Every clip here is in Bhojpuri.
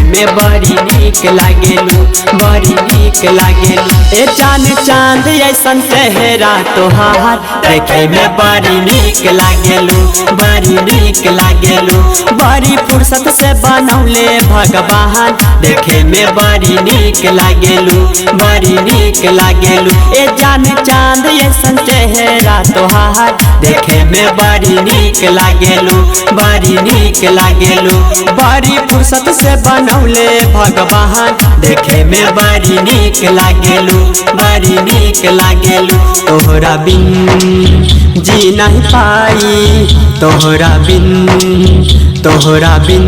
में बड़ी नीक लागेलू, बड़ी नीक लागेलू। ए जान चांद ऐसन चेहरा तोहार देखे में बड़ी नीक लागेलू, बड़ी नीक लागेलू। बड़ी फुर्सत से बनौले भगवान देखे में बड़ी नीक लागेलू, बड़ी नीक लागेलू। ए जान चांद ऐसन चेहरा तोहार देखे में बड़ी नीक लागेलू, बड़ी नीक लागेलू। बड़ी फुर्सत से बनौले भगवान देखे में बड़ी नीक लागेलू, बड़ी नीक लागेलू। तोहरा बिन जी नहीं पाई, तोहरा बिन, तोहरा बिन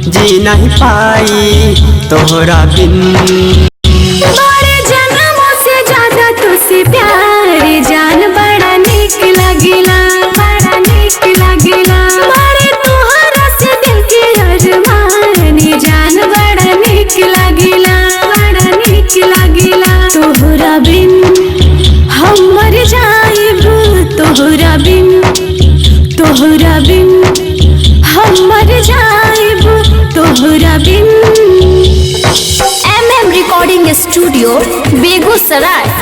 जी नहीं पाई, तोहरा बिन। बड़े जन्मों से ज्यादा तुझसे प्यार जान बड़ा नीक लागेला, बड़ा नीक लागेला। बड़े तोहरा से दिल के अरमान जान बड़ा नीक लागेला, बड़ा नीक लागेला। तोहरा बिन हम मर जाइब, तोहरा बिन, तोहरा बिन हम मर जाइब, तोहरा बिन। MM recording studio Begusarai.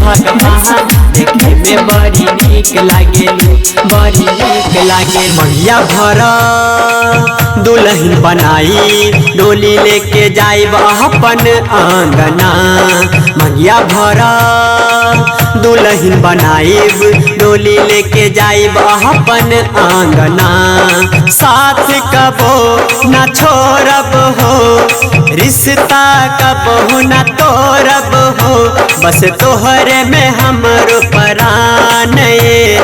भगवान देखे में बड़ी नीक लागेलू, बड़ी नीक लागे। मैया भरा दुल्हन बनाई डोली लेके जाइब अपन आंगना, मैया भरा दुल्हन बनाइब डोली लेके जाइब अपन आंगना। साथ कबो न छोड़ब हो, रिश्ता कबो न तोड़ब हो, बस तोहरे में हमरो परान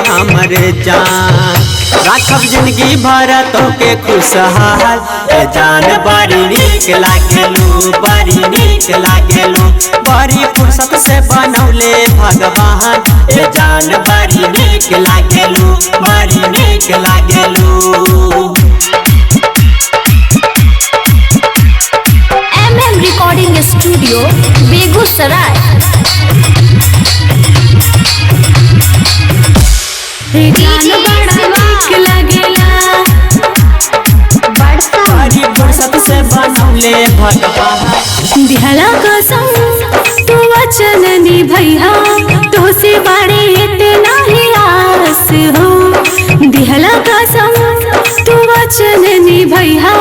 हमर जान। राखब जिंदगी भर तोके खुशहाल, ए जान बड़ी नीक लागेलू, बड़ी नीक लागेलू। बड़ी फुर्सत से बनौले भगवान ए जान बड़ी नीक लागेलू, बड़ी नीक लागेलू। MM recording studio Begusarai. जान बड़ा नीक लागेला, बड़ी फुर्सत से बनौले भगवान। दिहला कसम तू वचन निभैया, तो से बड़े इतना ही आस हो। दिहला कसम तू वचन निभैया,